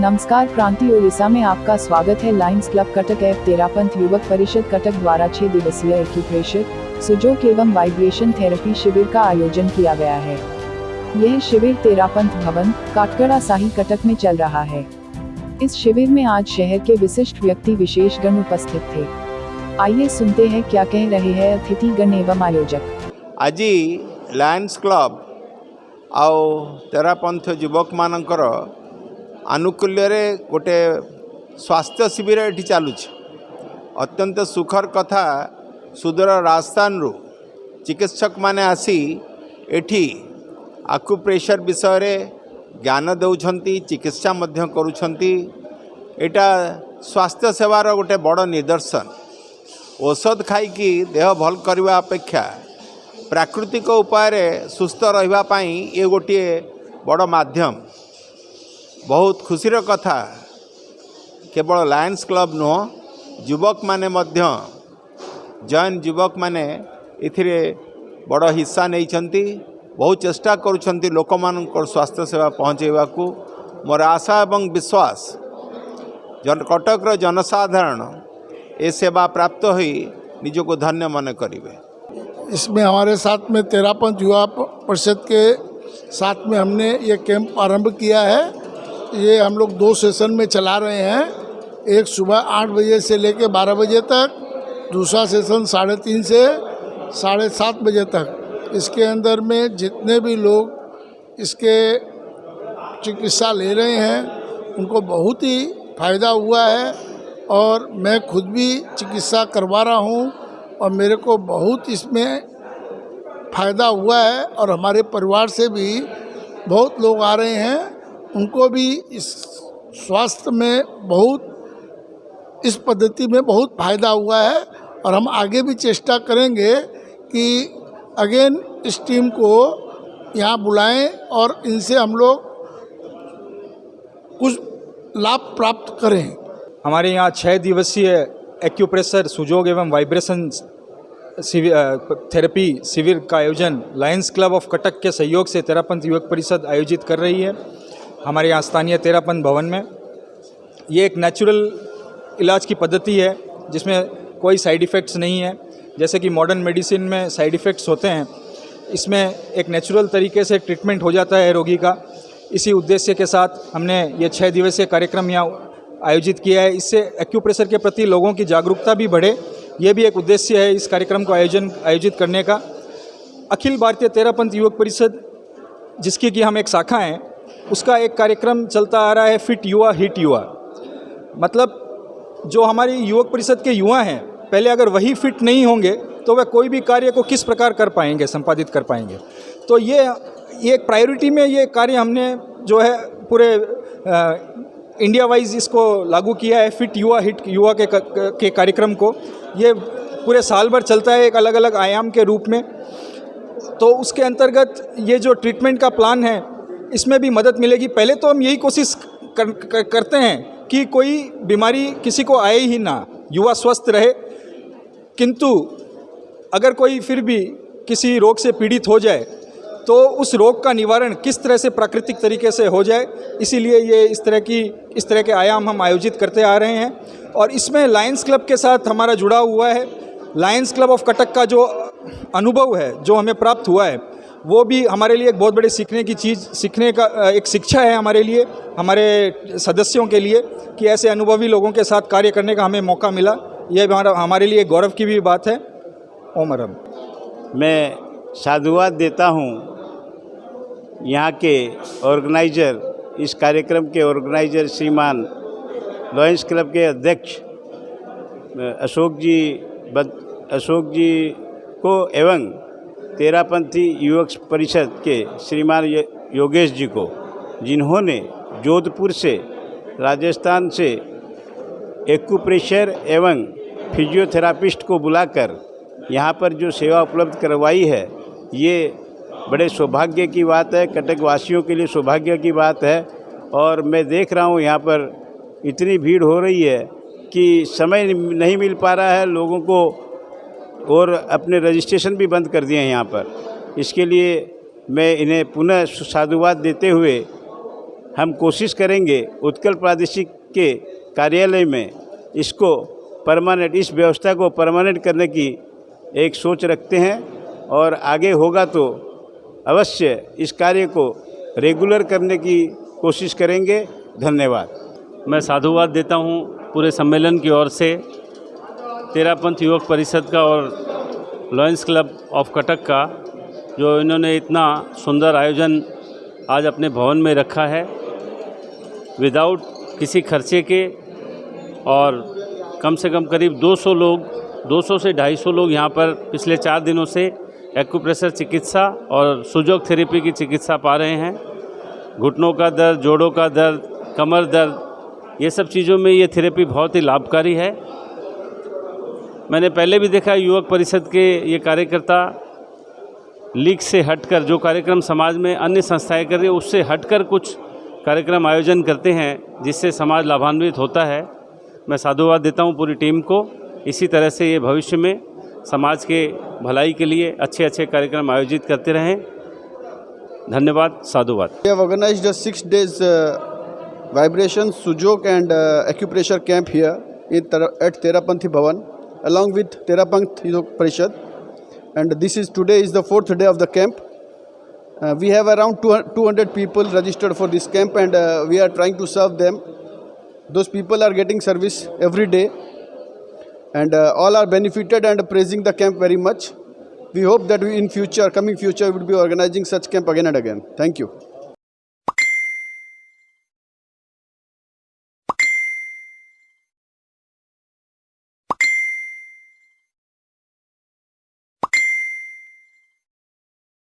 नमस्कार, क्रांति ओडिशा में आपका स्वागत है। लायंस क्लब कटक एवं तेरापंथ युवक परिषद कटक द्वारा 6 दिवसीय एक्यूप्रेशर, सुजोग एवं वाइब्रेशन थेरेपी शिविर का आयोजन किया गया है। यह शिविर तेरापंथ भवन, काटगड़ा साही कटक में चल रहा है। इस शिविर में आज शहर के विशिष्ट व्यक्ति विशेषगण उपस्थित थे। आइए सुनते हैं क्या कह रहे हैं अतिथिगण एवं आयोजक। आज लायंस क्लब आउ तेरापंथ युवक मानकर आनुकूल्य गोटे स्वास्थ्य शिविर ये चलुच। अत्यंत सुखर कथा, सुदूर राजस्थान चिकित्सक माने आसी एठी आक्यूप्रेशर विषय रे ज्ञान देउछंती, चिकित्सा मध्य करुछंती। एटा स्वास्थ्य सेवार गोटे बड़ निदर्शन। औषध खाइकी देह भल करने अपेक्षा प्राकृतिक उपाय सुस्थ रहिबा पाई ये गोटे बड़ माध्यम। बहुत खुशीर कथा, केवल लायंस क्लब नुह, युवक माने मध्य जैन युवक माने इथिरे बड़ हिस्सा नहीं। बहुत चेष्टा करुछंती लोक मानकर स्वास्थ्य सेवा पहुँचेवा को। मोर आशा एवं विश्वास कटक जनसाधारण ए सेवा प्राप्त हुई निजको धन्य मन करेंगे। इसमें हमारे साथ में तेरापंथ युवा परिषद के साथ में हमने ये कैंप आरंभ किया है। ये हम लोग 2 सेशन में चला रहे हैं। एक सुबह 8 बजे से लेकर 12 बजे तक, दूसरा सेशन 3:30 से 7:30 बजे तक। इसके अंदर में जितने भी लोग इसके चिकित्सा ले रहे हैं उनको बहुत ही फ़ायदा हुआ है। और मैं खुद भी चिकित्सा करवा रहा हूँ और मेरे को बहुत इसमें फ़ायदा हुआ है। और हमारे परिवार से भी बहुत लोग आ रहे हैं, उनको भी इस स्वास्थ्य में बहुत, इस पद्धति में बहुत फ़ायदा हुआ है। और हम आगे भी चेष्टा करेंगे कि अगेन इस टीम को यहाँ बुलाएं और इनसे हम लोग कुछ लाभ प्राप्त करें। हमारे यहाँ 6 दिवसीय एक्यूप्रेशर, सुजोग एवं वाइब्रेशन थेरेपी शिविर का आयोजन लायंस क्लब ऑफ कटक के सहयोग से तेरापंथ युवक परिषद आयोजित कर रही है। हमारे यहाँ स्थानीय तेरापंथ भवन में ये एक नेचुरल इलाज की पद्धति है जिसमें कोई साइड इफ़ेक्ट्स नहीं है। जैसे कि मॉडर्न मेडिसिन में साइड इफ़ेक्ट्स होते हैं, इसमें एक नेचुरल तरीके से ट्रीटमेंट हो जाता है रोगी का। इसी उद्देश्य के साथ हमने ये 6 दिवसीय कार्यक्रम यहाँ आयोजित किया है। इससे एक्यूप्रेशर के प्रति लोगों की जागरूकता भी बढ़े, ये भी एक उद्देश्य है इस कार्यक्रम को आयोजित करने का। अखिल भारतीय तेरापंथ युवक परिषद, जिसकी कि हम एक शाखा हैं, उसका एक कार्यक्रम चलता आ रहा है, फिट युवा हिट युवा। मतलब जो हमारी युवक परिषद के युवा हैं, पहले अगर वही फिट नहीं होंगे तो वह कोई भी कार्य को किस प्रकार कर पाएंगे, संपादित कर पाएंगे। तो ये एक प्रायोरिटी में ये कार्य हमने जो है पूरे इंडिया वाइज इसको लागू किया है। फिट युवा हिट युवा के कार्यक्रम को ये पूरे साल भर चलता है, एक अलग अलग आयाम के रूप में। तो उसके अंतर्गत ये जो ट्रीटमेंट का प्लान है, इसमें भी मदद मिलेगी। पहले तो हम यही कोशिश करते हैं कि कोई बीमारी किसी को आए ही ना, युवा स्वस्थ रहे। किंतु अगर कोई फिर भी किसी रोग से पीड़ित हो जाए तो उस रोग का निवारण किस तरह से प्राकृतिक तरीके से हो जाए, इसीलिए ये इस तरह के आयाम हम आयोजित करते आ रहे हैं। और इसमें लायंस क्लब के साथ हमारा जुड़ा हुआ है। लायंस क्लब ऑफ कटक का जो अनुभव है, जो हमें प्राप्त हुआ है, वो भी हमारे लिए एक बहुत बड़े सीखने का एक शिक्षा है हमारे लिए, हमारे सदस्यों के लिए, कि ऐसे अनुभवी लोगों के साथ कार्य करने का हमें मौका मिला। ये हमारे लिए गौरव की भी बात है। ओम अरम। मैं साधुवाद देता हूँ यहाँ के ऑर्गेनाइजर, इस कार्यक्रम के ऑर्गेनाइजर श्रीमान लायंस क्लब के अध्यक्ष अशोक जी को एवं तेरापंथी युवक परिषद के श्रीमान योगेश जी को, जिन्होंने जोधपुर से, राजस्थान से एक्यूप्रेशर एवं फिजियोथेरापिस्ट को बुलाकर यहाँ पर जो सेवा उपलब्ध करवाई है, ये बड़े सौभाग्य की बात है। कटक वासियों के लिए सौभाग्य की बात है। और मैं देख रहा हूँ यहाँ पर इतनी भीड़ हो रही है कि समय नहीं मिल पा रहा है लोगों को, और अपने रजिस्ट्रेशन भी बंद कर दिए हैं यहाँ पर। इसके लिए मैं इन्हें पुनः साधुवाद देते हुए हम कोशिश करेंगे उत्कल प्रादेशिक के कार्यालय में इसको परमानेंट, इस व्यवस्था को परमानेंट करने की एक सोच रखते हैं और आगे होगा तो अवश्य इस कार्य को रेगुलर करने की कोशिश करेंगे। धन्यवाद। मैं साधुवाद देता हूँ पूरे सम्मेलन की ओर से तेरापंथ युवक परिषद का और लायंस क्लब ऑफ कटक का, जो इन्होंने इतना सुंदर आयोजन आज अपने भवन में रखा है विदाउट किसी खर्चे के। और कम से कम करीब 200 लोग, 200 से 250 लोग यहाँ पर पिछले 4 दिनों से एक्यूप्रेशर चिकित्सा और सुजोग थेरेपी की चिकित्सा पा रहे हैं। घुटनों का दर्द, जोड़ों का दर्द, कमर दर्द, ये सब चीज़ों में ये थेरेपी बहुत ही लाभकारी है। मैंने पहले भी देखा युवक परिषद के ये कार्यकर्ता लीग से हटकर जो कार्यक्रम समाज में अन्य संस्थाएं कर रही है उससे हटकर कुछ कार्यक्रम आयोजन करते हैं जिससे समाज लाभान्वित होता है। मैं साधुवाद देता हूं पूरी टीम को। इसी तरह से ये भविष्य में समाज के भलाई के लिए अच्छे अच्छे कार्यक्रम आयोजित करते रहें। धन्यवाद, साधुवाद। We have organized a 6 days vibration, sujok and acupressure camp here at Terapanthi Bhavan along with Terapanth Yuva Parishad, and today is the 4th day of the camp. We have around 200 people registered for this camp, and we are trying to serve them. Those people are getting service every day, and all are benefited and praising the camp very much. We hope that in coming future, we will be organizing such camp again and again. Thank you.